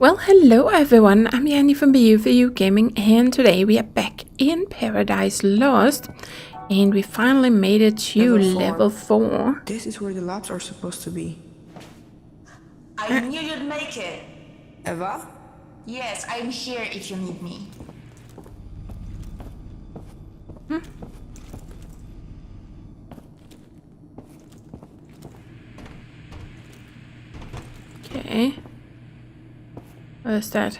Well, hello everyone, I'm Yeti from BU4U Gaming, and today we are back in Paradise Lost, and we finally made it to level 4. This is where the labs are supposed to be. I knew you'd make it. Eva? Yes, I'm here if you need me. Okay. What is that?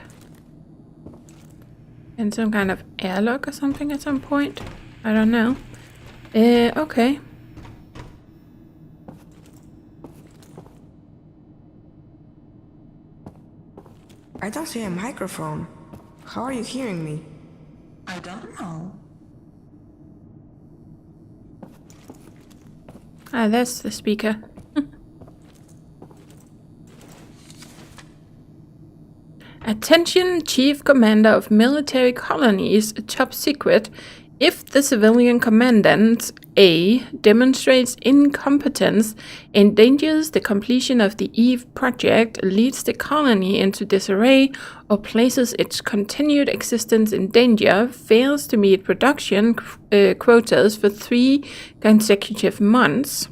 In some kind of airlock or something at some point? I don't know. Okay. I don't see a microphone. How are you hearing me? I don't know. Ah, that's the speaker. Attention, Chief Commander of Military Colonies, top secret. If the civilian commandant A demonstrates incompetence, endangers the completion of the EVE project, leads the colony into disarray, or places its continued existence in danger, fails to meet production quotas for 3 consecutive months,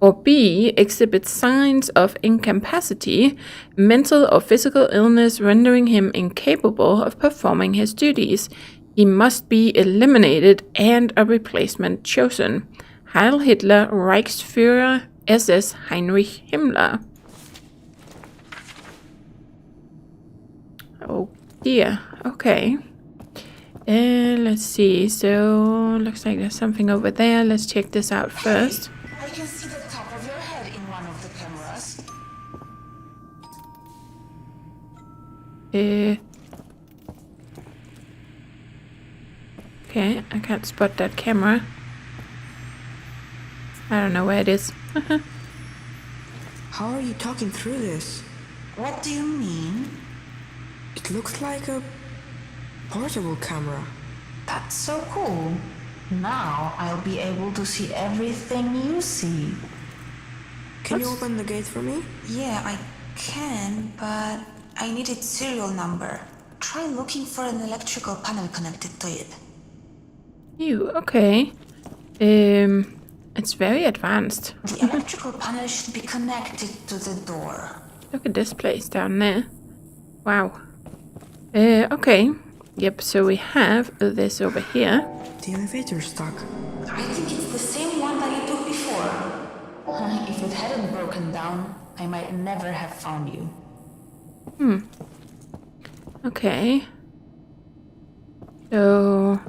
or B, exhibits signs of incapacity, mental or physical illness rendering him incapable of performing his duties, he must be eliminated and a replacement chosen. Heil Hitler, Reichsführer SS Heinrich Himmler. Oh dear, okay. Let's see, so looks like there's something over there. Let's check this out first. I can see the top of your head in one of the cameras. Okay, I can't spot that camera. I don't know where it is. How are you talking through this? What do you mean? It looks like a portable camera. That's so cool. Now I'll be able to see everything you see. Can you open the gate for me? Yeah, I can, but I need its serial number. Try looking for an electrical panel connected to it. Ew, okay. It's very advanced. The electrical panel should be connected to the door. Look at this place down there. Wow. Okay. Yep, so we have this over here. The elevator's stuck. I think it's the same one that you took before. If it hadn't broken down, I might never have found you. Okay. So...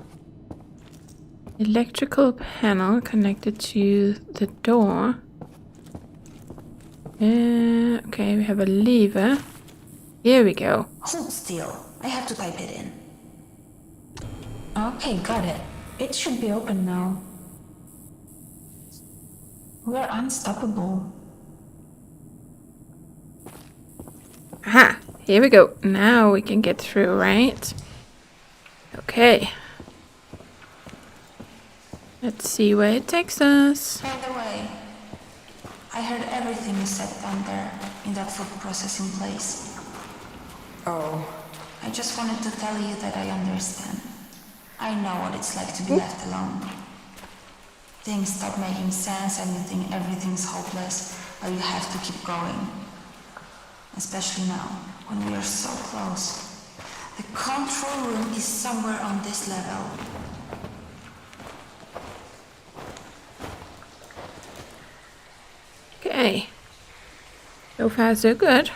electrical panel connected to the door. Okay, we have a lever. Here we go. Hold still. I have to type it in. Okay, got it. It should be open now. We're unstoppable. Aha! Here we go. Now we can get through, right? Okay. Let's see where it takes us. By the way, I heard everything you said down there in that food processing place. Oh, I just wanted to tell you that I understand. I know what it's like to be left alone. Things stop making sense and you think everything's hopeless, but you have to keep going. Especially now, when we are so close. The control room is somewhere on this level. Okay. So far, so good.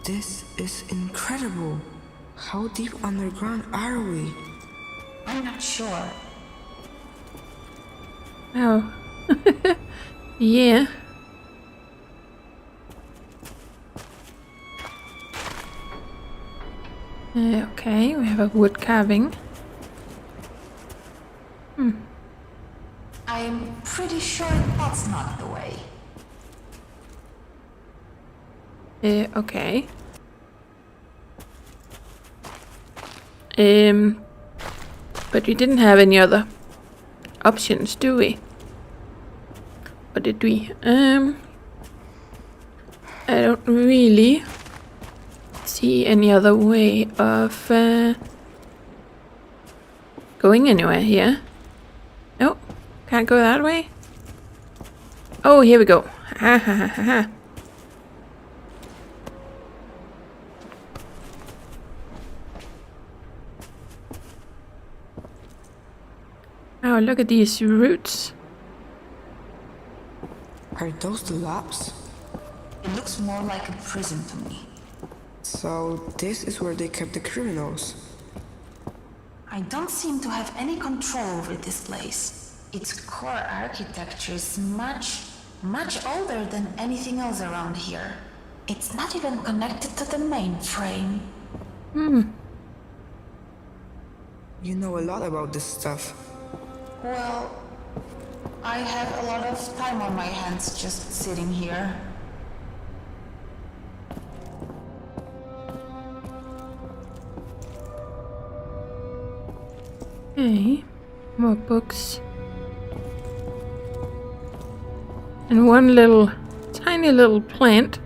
this is incredible. How deep underground are we? I'm not sure. Oh. Yeah. Okay, we have a wood carving. I'm pretty sure that's not the way. Okay. But we didn't have any other options, do we? What did we? I don't really see any other way of going anywhere here. No, can't go that way. Oh, here we go. Ha ha ha ha ha. Oh, look at these roots. Are those the labs? It looks more like a prison to me. So this is where they kept the criminals. I don't seem to have any control over this place. Its core architecture is much older than anything else around here. It's not even connected to the mainframe. You know a lot about this stuff. Well, I have a lot of time on my hands just sitting here. Okay, more books. And one tiny little plant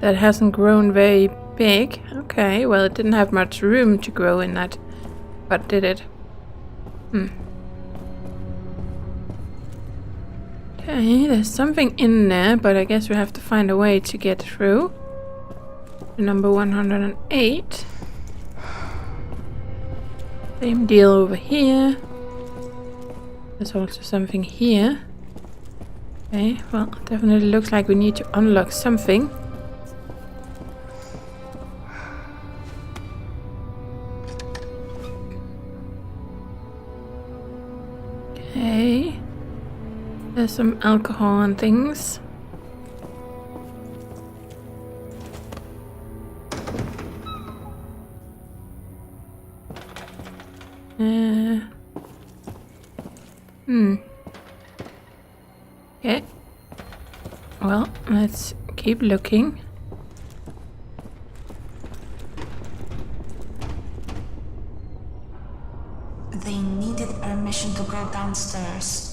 that hasn't grown very big. Okay, well, it didn't have much room to grow in that, but did it? Okay, there's something in there, but I guess we have to find a way to get through. Number 108. Same deal over here. There's also something here. Okay, well, definitely looks like we need to unlock something. Okay. There's some alcohol and things. Okay. Well, let's keep looking. They needed permission to go downstairs.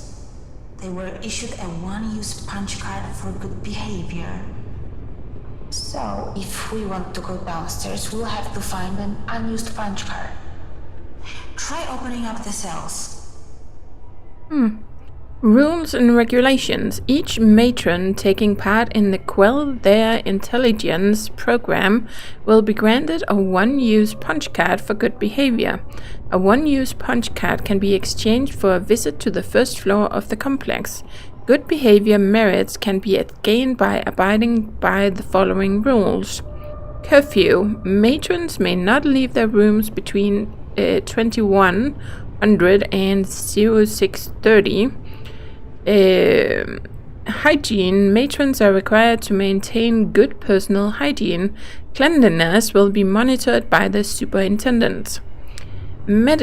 They were issued a one-use punch card for good behavior. So, if we want to go downstairs, we'll have to find an unused punch card. Try opening up the cells. Rules and regulations. Each matron taking part in the Quell Their Intelligence program will be granted a one-use punch card for good behavior. A one-use punch card can be exchanged for a visit to the first floor of the complex. Good behavior merits can be gained by abiding by the following rules. Curfew. Matrons may not leave their rooms between 2100 and 0630. Hygiene. Matrons are required to maintain good personal hygiene. Cleanliness will be monitored by the superintendent. Will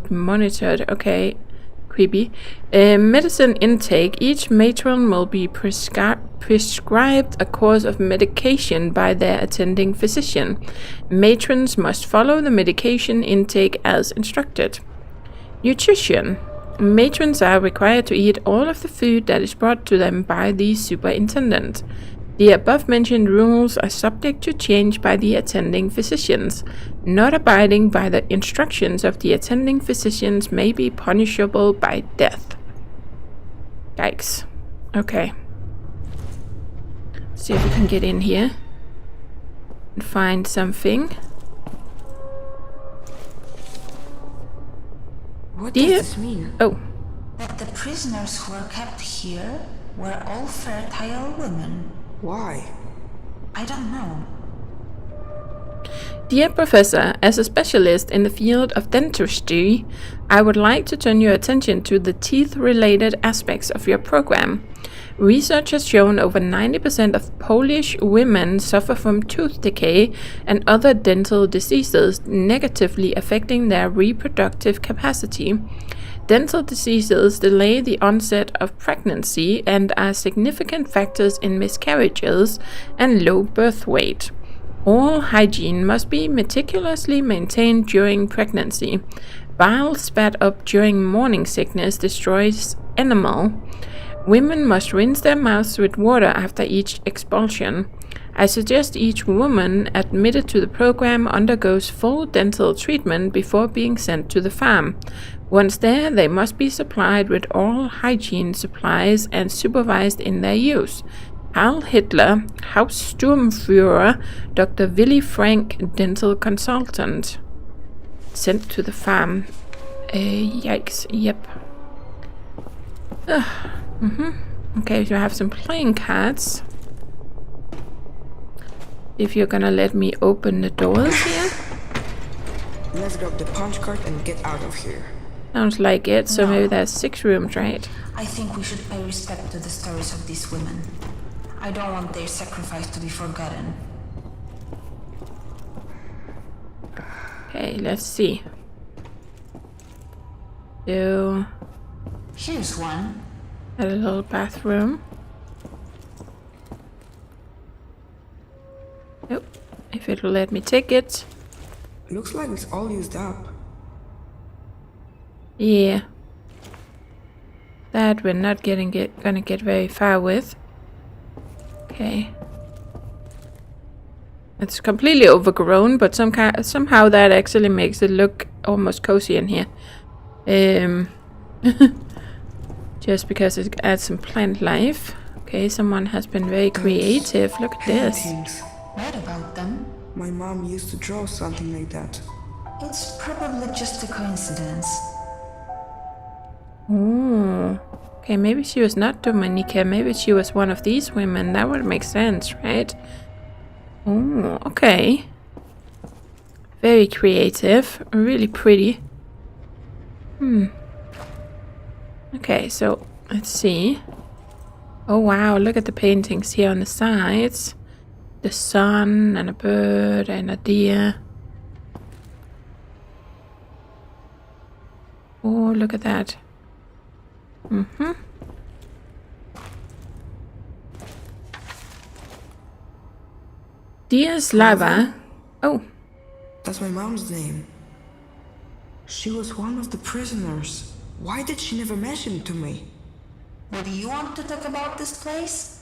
be monitored. Okay, creepy. Medicine intake. Each matron will be prescribed a course of medication by their attending physician. Matrons must follow the medication intake as instructed. Nutrition. Matrons are required to eat all of the food that is brought to them by the superintendent. The above-mentioned rules are subject to change by the attending physicians. Not abiding by the instructions of the attending physicians may be punishable by death. Yikes. Okay. See if we can get in here and find something. What does this mean? Oh. That the prisoners who were kept here were all fertile women. Why? I don't know. Dear Professor, as a specialist in the field of dentistry, I would like to turn your attention to the teeth-related aspects of your program. Research has shown over 90% of Polish women suffer from tooth decay and other dental diseases, negatively affecting their reproductive capacity. Dental diseases delay the onset of pregnancy and are significant factors in miscarriages and low birth weight. All hygiene must be meticulously maintained during pregnancy. Bile spat up during morning sickness destroys animal. Women must rinse their mouths with water after each expulsion. I suggest each woman admitted to the program undergoes full dental treatment before being sent to the farm. Once there, they must be supplied with all hygiene supplies and supervised in their use. Heil Hitler, Hauptsturmführer, Dr. Willy Frank, dental consultant. Sent to the farm. Yikes, yep. Okay, so I have some playing cards. If you're gonna let me open the doors here. Let's grab the punch card and get out of here. Sounds like it, so maybe there's 6 rooms, right? I think we should pay respect to the stories of these women. I don't want their sacrifice to be forgotten. Okay, let's see. So, Here's one. at a little bathroom. Nope, if it'll let me take it. Looks like it's all used up. Yeah. That we're not gonna get very far with. Okay. It's completely overgrown, but somehow that actually makes it look almost cozy in here. Just because it adds some plant life. Okay, someone has been very creative. Look at this. Paintings. Read about them. My mom used to draw something like that. It's probably just a coincidence. Oh. Okay, maybe she was not Dominica. Maybe she was one of these women. That would make sense, right? Oh, okay. Very creative. Really pretty. Okay, so let's see. Oh wow, look at the paintings here on the sides. The sun and a bird and a deer. Oh, look at that. Dear Slava. Oh, That's my mom's name. She was one of the prisoners. Why did she never mention it to me? What do you want to talk about this place?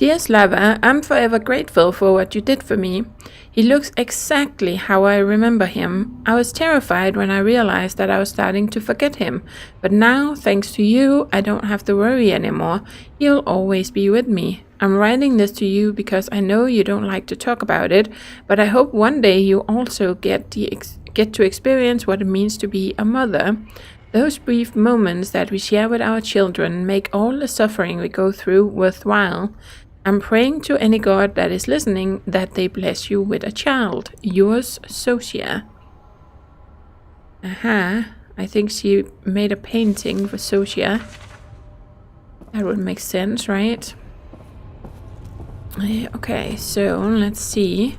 dear Slava, I'm forever grateful for what you did for me. He looks exactly how I remember him. I was terrified when I realized that I was starting to forget him. But now, thanks to you, I don't have to worry anymore. He'll always be with me. I'm writing this to you because I know you don't like to talk about it, but I hope one day you also get to experience what it means to be a mother. Those brief moments that we share with our children make all the suffering we go through worthwhile. I'm praying to any God that is listening that they bless you with a child. Yours, Socia. Aha. I think she made a painting for Socia. That would make sense, right? Okay, so let's see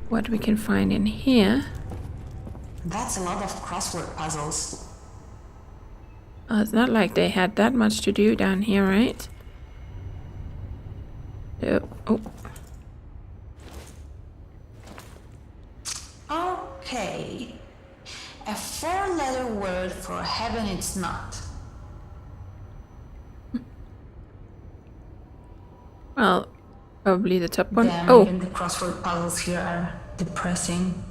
what we can find in here. That's a lot of crossword puzzles. It's not like they had that much to do down here, right? Oh. Okay. A 4-letter word for heaven it's not. Well, probably the top one. Damn, Oh. even the crossword puzzles here are depressing.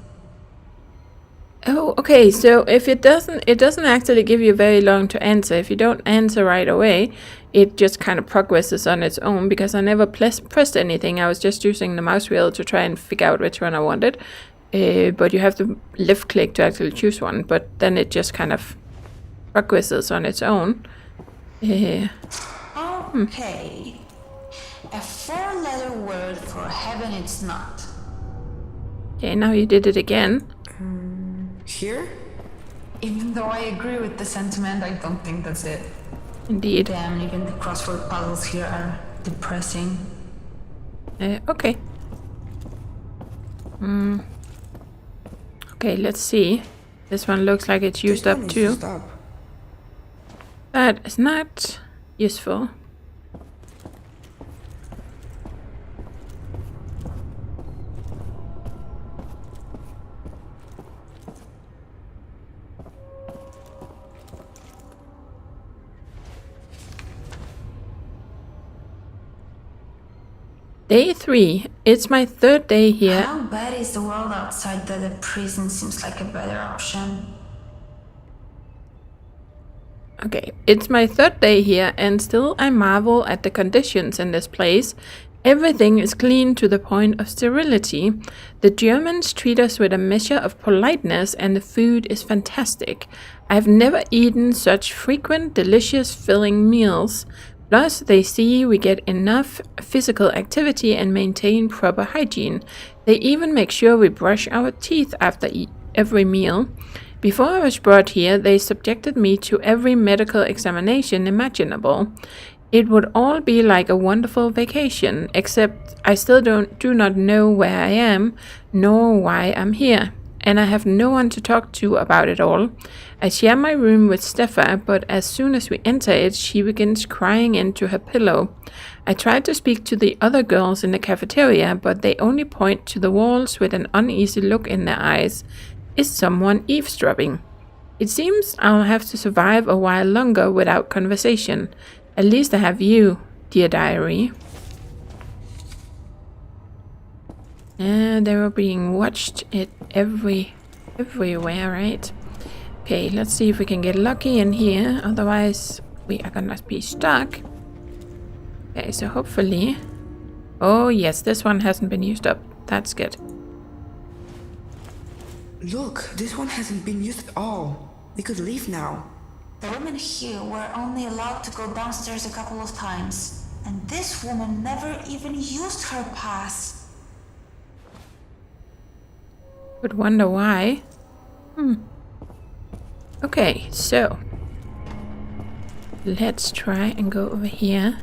Oh, okay. So if it doesn't actually give you very long to answer. If you don't answer right away, it just kind of progresses on its own because I never pressed anything. I was just using the mouse wheel to try and figure out which one I wanted. But you have to left click to actually choose one. But then it just kind of progresses on its own. Okay. A 4-letter word for heaven it's not. Okay, now you did it again. Here? Even though I agree with the sentiment, I don't think that's it. Indeed. Damn, even the crossword puzzles here are depressing. Okay. Okay, let's see. This one looks like it's used up too. Used up. That is not useful. Day 3. It's my 3rd day here. How bad is the world outside that a prison seems like a better option? Okay, it's my 3rd day here, and still I marvel at the conditions in this place. Everything is clean to the point of sterility. The Germans treat us with a measure of politeness, and the food is fantastic. I've never eaten such frequent, delicious, filling meals. Plus, they see we get enough physical activity and maintain proper hygiene. They even make sure we brush our teeth after every meal. Before I was brought here, they subjected me to every medical examination imaginable. It would all be like a wonderful vacation, except I still do not know where I am, nor why I'm here. And I have no one to talk to about it all. I share my room with Steffa, but as soon as we enter it, she begins crying into her pillow. I try to speak to the other girls in the cafeteria, but they only point to the walls with an uneasy look in their eyes. Is someone eavesdropping? It seems I'll have to survive a while longer without conversation. At least I have you, dear diary. They were being watched everywhere, right? Okay, let's see if we can get lucky in here. Otherwise, we are gonna be stuck. Okay, so hopefully... Oh yes, this one hasn't been used up. That's good. Look, this one hasn't been used at all. We could leave now. The women here were only allowed to go downstairs a couple of times, and this woman never even used her pass. Would wonder why. Okay, so let's try and go over here.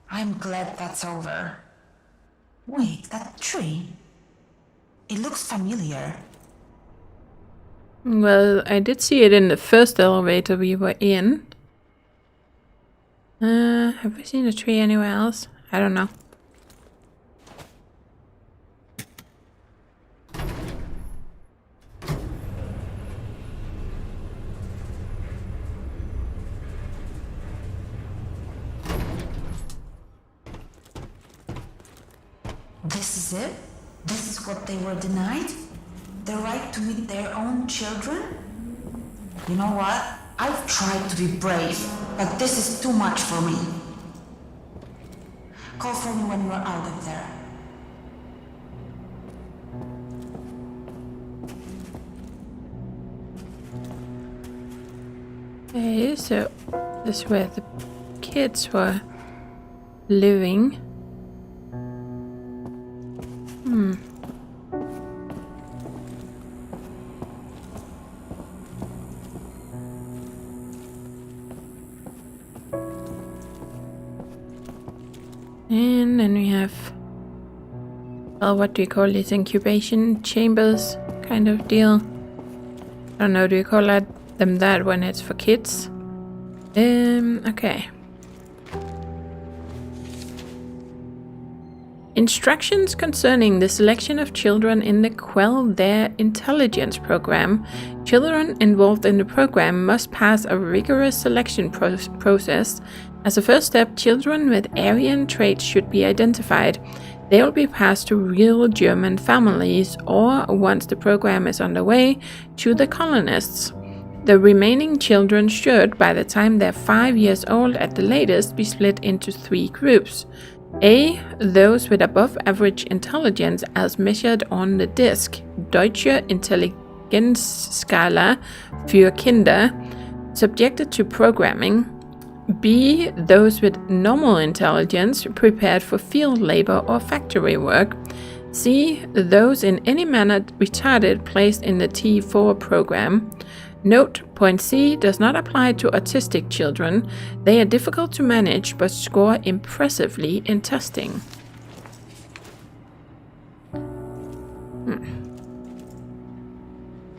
I'm glad that's over. Wait, that tree? It looks familiar. Well, I did see it in the first elevator we were in. Have we seen a tree anywhere else? I don't know. This is it? This is what they were denied? The right to meet their own children? You know what? I've tried to be brave, but this is too much for me. Call for me when you're out of there. Okay, so this is where the kids were living. And then we have, well, what do you call these, incubation chambers kind of deal? I don't know, do you call them that when it's for kids? Okay. Instructions concerning the selection of children in the Quell Their Intelligence program. Children involved in the program must pass a rigorous selection process. As a first step, children with Aryan traits should be identified. They will be passed to real German families, or, once the program is underway, to the colonists. The remaining children should, by the time they're 5 years old at the latest, be split into 3 groups. A. Those with above average intelligence as measured on the DISC, Deutsche Intelligenzskala für Kinder, subjected to programming. B. Those with normal intelligence prepared for field labor or factory work. C. Those in any manner retarded placed in the T4 program. Note, point C does not apply to autistic children. They are difficult to manage but score impressively in testing.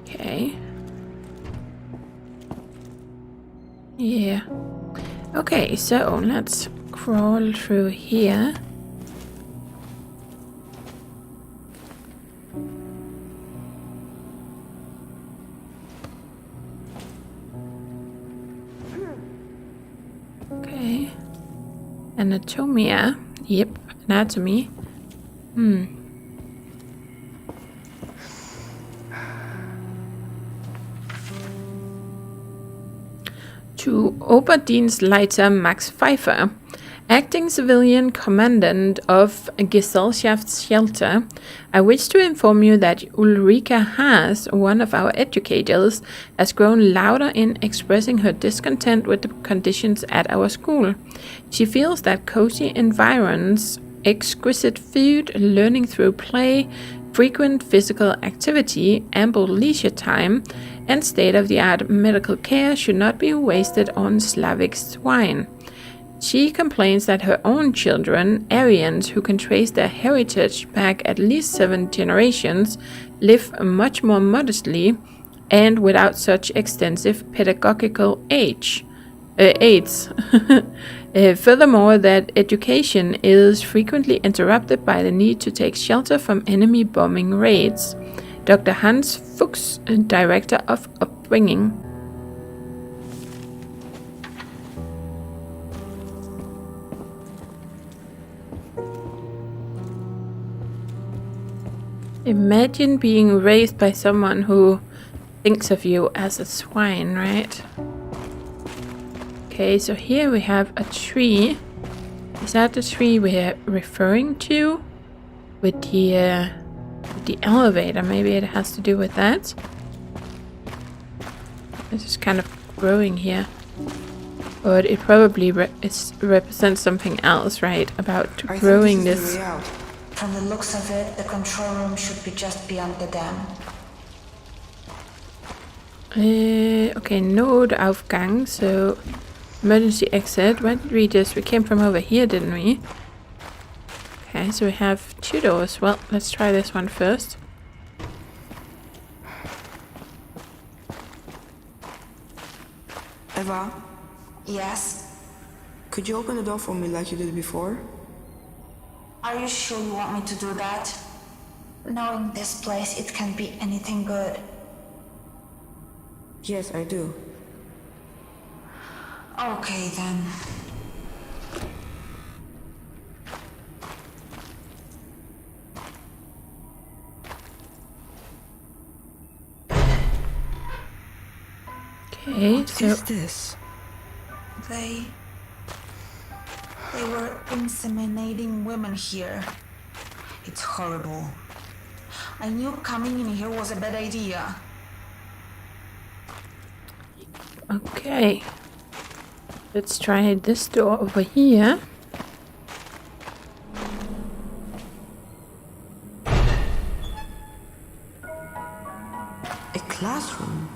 Okay. Yeah. Okay, so let's crawl through here. Okay. Anatomia. Yep, anatomy. To Oberdienstleiter Max Pfeiffer, acting civilian commandant of Gesellschaftsshelter, I wish to inform you that Ulrika Haas, one of our educators, has grown louder in expressing her discontent with the conditions at our school. She feels that cozy environs, exquisite food, learning through play, frequent physical activity, ample leisure time, and state-of-the-art medical care should not be wasted on Slavic swine. She complains that her own children, Aryans who can trace their heritage back at least 7 generations, live much more modestly and without such extensive pedagogical aids. Furthermore, that education is frequently interrupted by the need to take shelter from enemy bombing raids. Dr. Hans Fuchs, Director of Upbringing. Imagine being raised by someone who thinks of you as a swine, right? Okay, so here we have a tree. Is that the tree we're referring to? With the elevator, maybe it has to do with that. This is kind of growing here. But it probably represents something else, right? About growing this. From the looks of it, the control room should be just beyond the dam. Okay, Notaufgang, so emergency exit. Where did we just... We came from over here, didn't we? Okay, so we have 2 doors. Well, let's try this one first. Eva, Yes? could you open the door for me like you did before? Are you sure you want me to do that? Knowing this place, it can be anything good. Yes, I do. Okay, then. Okay, What so... is this? They were inseminating women here. It's horrible. I knew coming in here was a bad idea. Okay. Let's try this door over here. A classroom?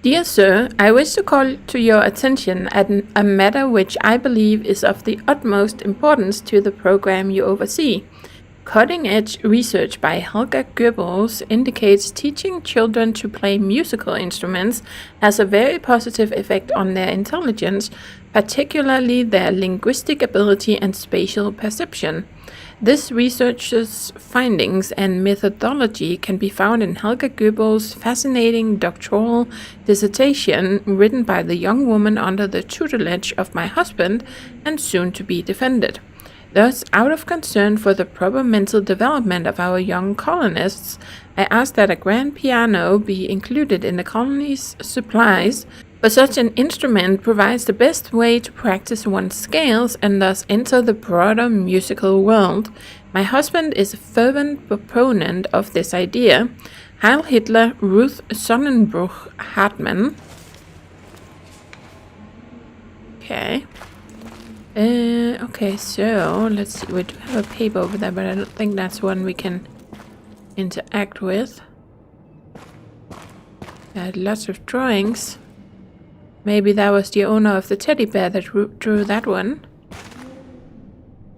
Dear Sir, I wish to call to your attention at a matter which I believe is of the utmost importance to the program you oversee. Cutting-edge research by Helga Goebbels indicates teaching children to play musical instruments has a very positive effect on their intelligence, particularly their linguistic ability and spatial perception. This research's findings and methodology can be found in Helga Goebbels' fascinating doctoral dissertation written by the young woman under the tutelage of my husband and soon to be defended. Thus, out of concern for the proper mental development of our young colonists, I ask that a grand piano be included in the colony's supplies, for such an instrument provides the best way to practice one's scales and thus enter the broader musical world. My husband is a fervent proponent of this idea. Heil Hitler, Ruth Sonnenbruch Hartmann. Okay. Okay, so let's see. We do have a paper over there, but I don't think that's one we can interact with. Lots of drawings. Maybe that was the owner of the teddy bear that drew that one.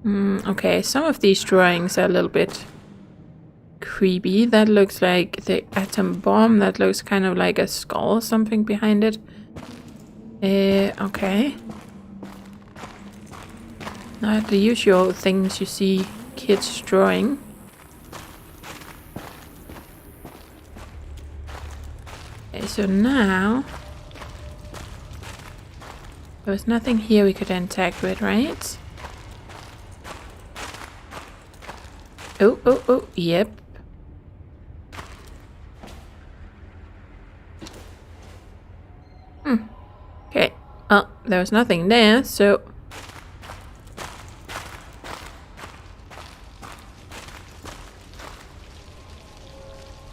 Okay, some of these drawings are a little bit creepy. That looks like the atom bomb. That looks kind of like a skull or something behind it. Okay. Not the usual things you see kids drawing. Okay, so now there's nothing here we could interact with, right? Oh, yep. Okay. Oh, there was nothing there, so...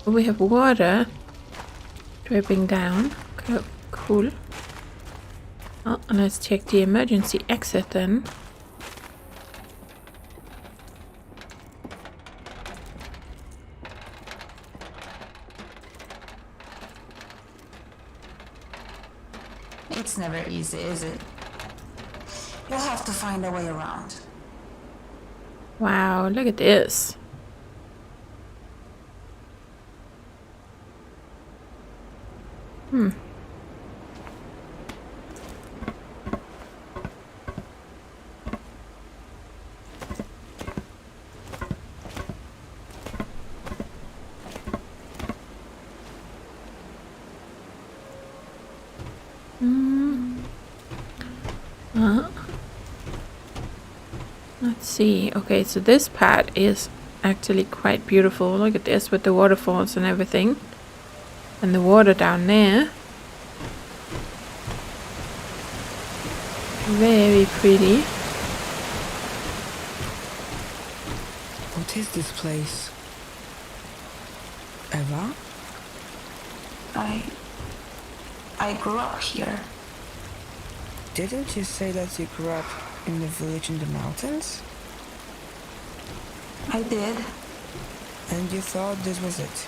we have water dripping down. Okay, cool. Oh, and let's check the emergency exit then. It's never easy, is it? You'll have to find a way around. Wow, look at this. Let's see. Okay, so this part is actually quite beautiful. Look at this with the waterfalls and everything. And the water down there. Very pretty. What is this place? Eva? I grew up here. Didn't you say that you grew up in the village in the mountains? I did. And you thought this was it?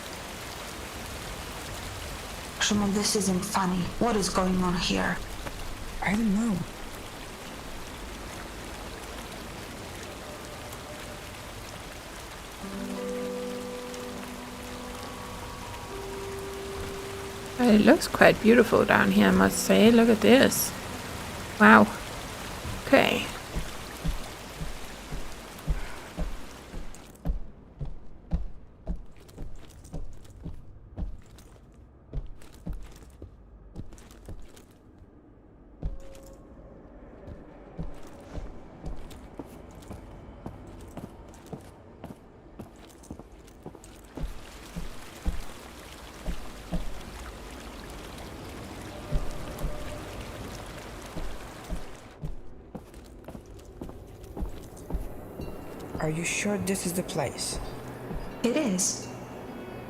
Shimon, this isn't funny. What is going on here? I don't know. But it looks quite beautiful down here, I must say. Look at this. Wow. Okay. Are you sure this is the place? It is.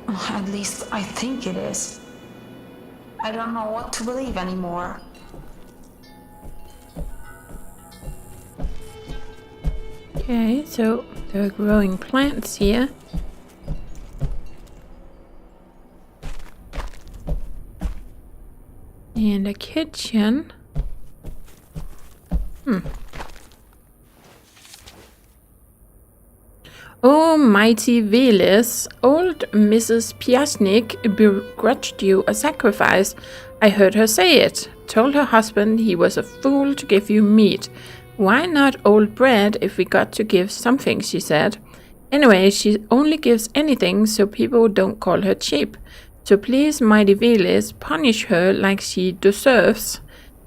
At least I think it is. I don't know what to believe anymore. Okay, so there are growing plants here. And a kitchen. Oh, mighty Velis, old Mrs. Piasnik begrudged you a sacrifice. I heard her say it. Told her husband he was a fool to give you meat. Why not old bread if we got to give something, she said. Anyway, she only gives anything so people don't call her cheap. So please, mighty Velis, punish her like she deserves.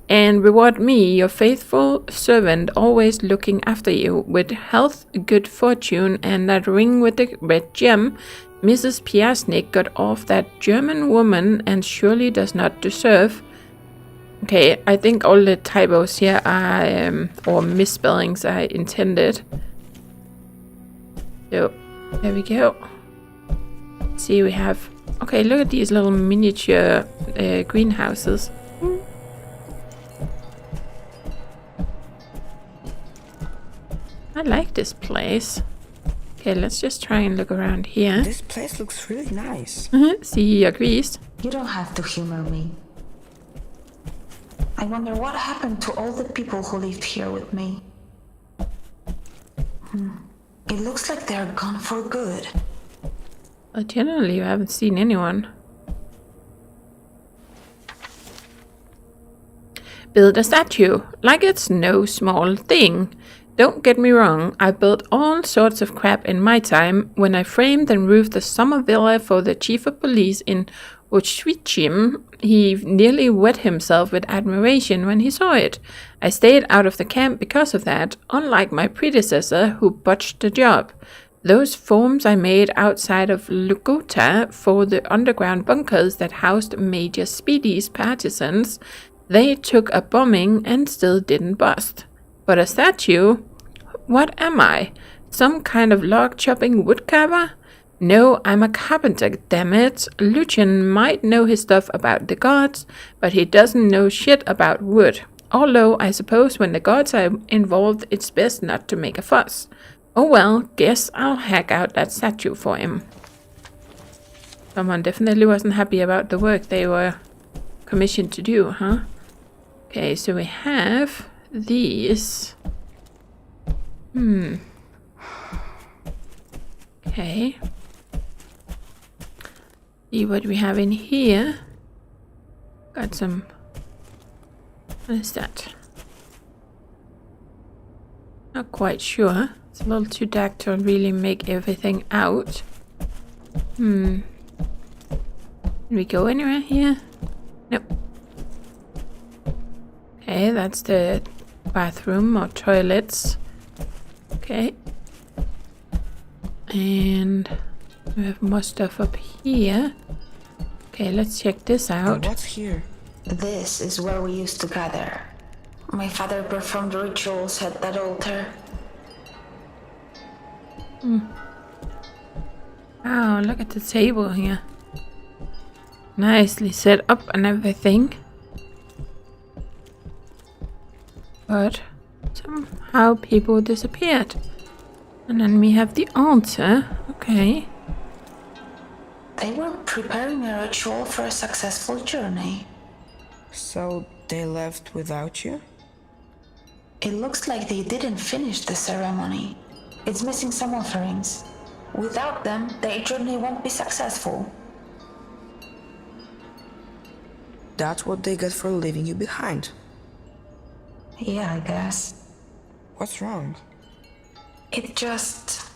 And reward me, your faithful servant, always looking after you, with health, good fortune, and that ring with the red gem Mrs. Piasnik got off that German woman and surely does not deserve. Okay, I think all the typos here are, or misspellings are intended. So, there we go. See, we have... Okay, look at these little miniature greenhouses. I like this place. Okay, let's just try and look around here. This place looks really nice. See, agrees. You don't have to humor me. I wonder what happened to all the people who lived here with me. It looks like they're gone for good. But generally, you haven't seen anyone. Build a statue, like it's no small thing. Don't get me wrong, I built all sorts of crap in my time when I framed and roofed the summer villa for the chief of police in Oshwichim. He nearly wet himself with admiration when he saw it. I stayed out of the camp because of that, unlike my predecessor who botched the job. Those forms I made outside of Lugota for the underground bunkers that housed Major Speedy's partisans, they took a bombing and still didn't bust. But a statue? What am I? Some kind of log-chopping woodcarver? No, I'm a carpenter, damn it. Lucian might know his stuff about the gods, but he doesn't know shit about wood. Although, I suppose when the gods are involved, it's best not to make a fuss. Oh well, guess I'll hack out that statue for him. Someone definitely wasn't happy about the work they were commissioned to do, huh? Okay, so we have these. Okay. See what we have in here. Got some. What is that? Not quite sure. It's a little too dark to really make everything out. Can we go anywhere here? Nope. Okay, that's the bathroom or toilets. Okay. And we have more stuff up here. Okay, let's check this out. What's here? This is where we used to gather. My father performed rituals at that altar. Oh, look at the table here. Nicely set up and everything. But somehow people disappeared. And then we have the altar. Okay. They were preparing a ritual for a successful journey. So they left without you? It looks like they didn't finish the ceremony. It's missing some offerings. Without them, their journey won't be successful. That's what they get for leaving you behind. Yeah, I guess. What's wrong? It just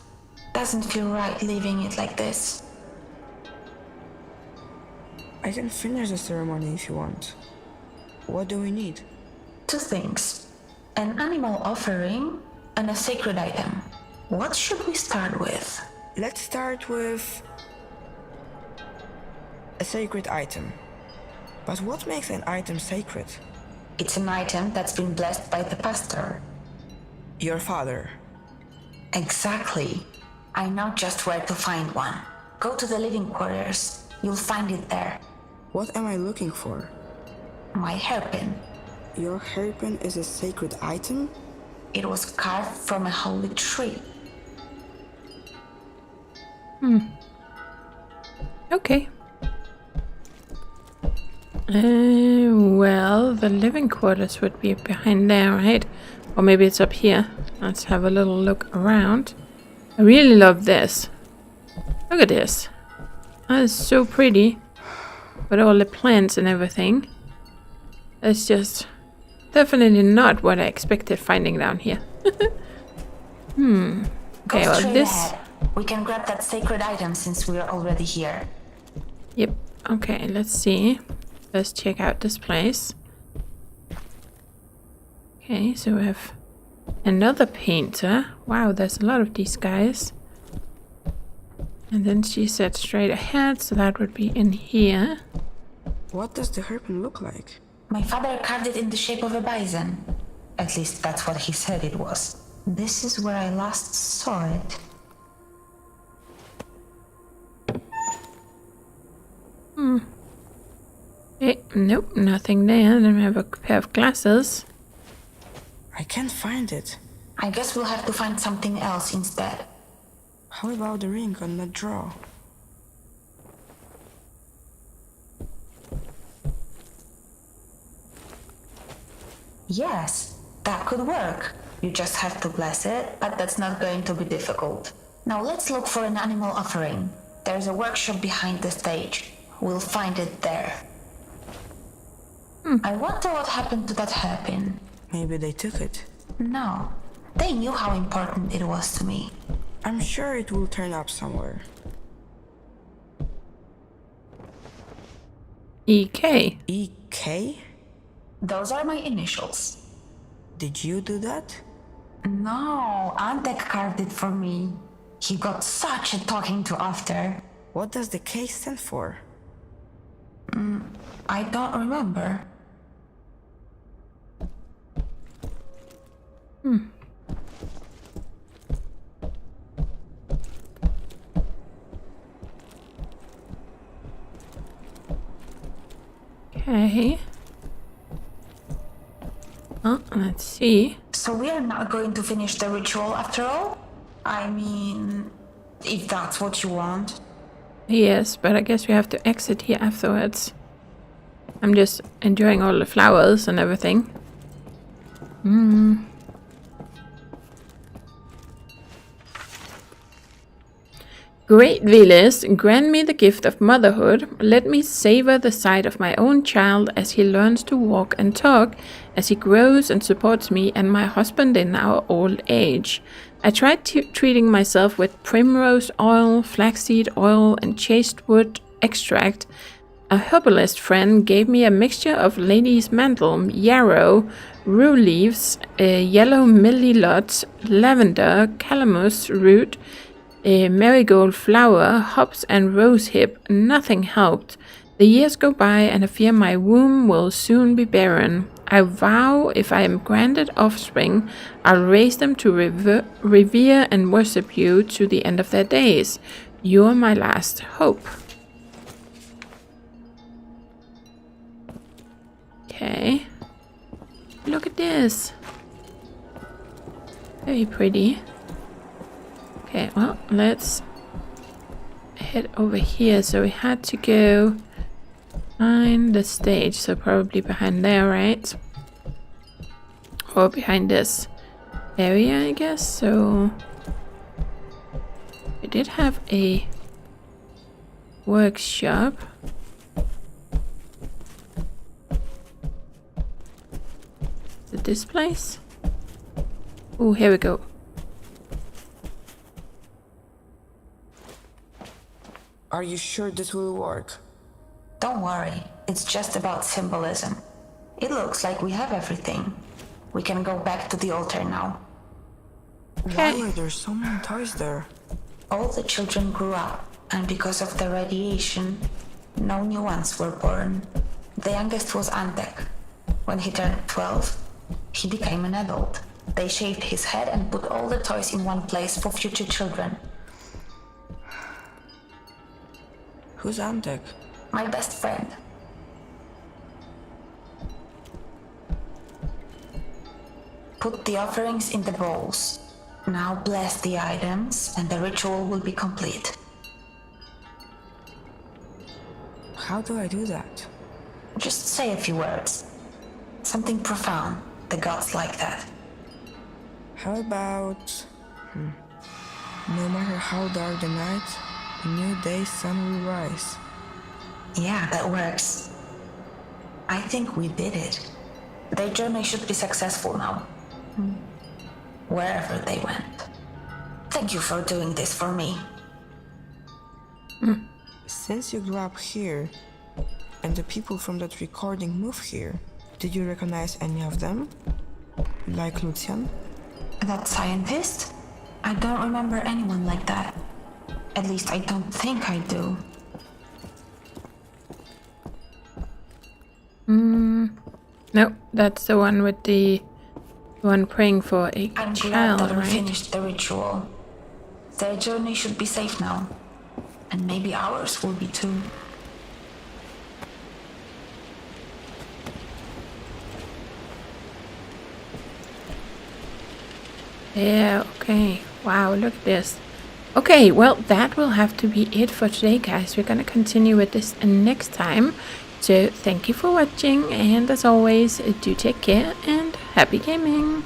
doesn't feel right leaving it like this. I can finish the ceremony if you want. What do we need? 2 things. An animal offering and a sacred item. What should we start with? Let's start with a sacred item. But what makes an item sacred? It's an item that's been blessed by the pastor. Your father. Exactly. I know just where to find one. Go to the living quarters. You'll find it there. What am I looking for? My hairpin. Your hairpin is a sacred item? It was carved from a holy tree. Okay. Well, the living quarters would be behind there, right? Or maybe it's up here. Let's have a little look around. I really love this. Look at this. That is so pretty. With all the plants and everything. It's just definitely not what I expected finding down here. Okay, Go well straight this... ahead. We can grab that sacred item since we're already here. Yep. Okay, let's see. Let's check out this place. Okay, so we have another painter. Wow, there's a lot of these guys. And then she said straight ahead, so that would be in here. What does the hairpin look like? My father carved it in the shape of a bison. At least that's what he said it was. This is where I last saw it. Nope, nothing there. Then we have a pair of glasses. I can't find it. I guess we'll have to find something else instead. How about the ring on the drawer? Yes, that could work. You just have to bless it, but that's not going to be difficult. Now let's look for an animal offering. There's a workshop behind the stage. We'll find it there. I wonder what happened to that hairpin. Maybe they took it. No, they knew how important it was to me. I'm sure it will turn up somewhere. EK. EK? Those are my initials. Did you do that? No, Antek carved it for me. He got such a talking to after. What does the K stand for? I don't remember. Okay. Oh, let's see. So we are not going to finish the ritual after all? I mean, if that's what you want. Yes, but I guess we have to exit here afterwards. I'm just enjoying all the flowers and everything. Great Vilis, grant me the gift of motherhood. Let me savor the sight of my own child as he learns to walk and talk, as he grows and supports me and my husband in our old age. I tried treating myself with primrose oil, flaxseed oil, and chastewood extract. A herbalist friend gave me a mixture of lady's mantle, yarrow, rue leaves, yellow millilot, lavender, calamus root, marigold flower, hops, and rosehip. Nothing helped. The years go by, and I fear my womb will soon be barren. I vow if I am granted offspring, I'll raise them to revere and worship you to the end of their days. You are my last hope. Okay. Look at this. Very pretty. Okay, well, let's head over here. So we had to go behind the stage, so probably behind there, right? Or behind this area, I guess. So we did have a workshop. Is it this place? Oh, here we go. Are you sure this will work? Don't worry, it's just about symbolism. It looks like we have everything. We can go back to the altar now. Why are there so many toys there? All the children grew up, and because of the radiation, no new ones were born. The youngest was Antek. When he turned 12, he became an adult. They shaved his head and put all the toys in one place for future children. Who's Antek? My best friend. Put the offerings in the bowls. Now bless the items and the ritual will be complete. How do I do that? Just say a few words. Something profound. The gods like that. How about... No matter how dark the night, a new day's sun will rise. Yeah, that works. I think we did it. Their journey should be successful now. Wherever they went. Thank you for doing this for me. Since you grew up here, and the people from that recording moved here, did you recognize any of them? Like Lucian? That scientist? I don't remember anyone like that. At least I don't think I do. No, that's the one with the one praying for a I'm glad child, that we right? finished the ritual. Their journey should be safe now. And maybe ours will be too. Yeah, okay. Wow, look at this. Okay, well, that will have to be it for today, guys. We're gonna continue with this next time. So, thank you for watching, and as always, do take care and happy gaming!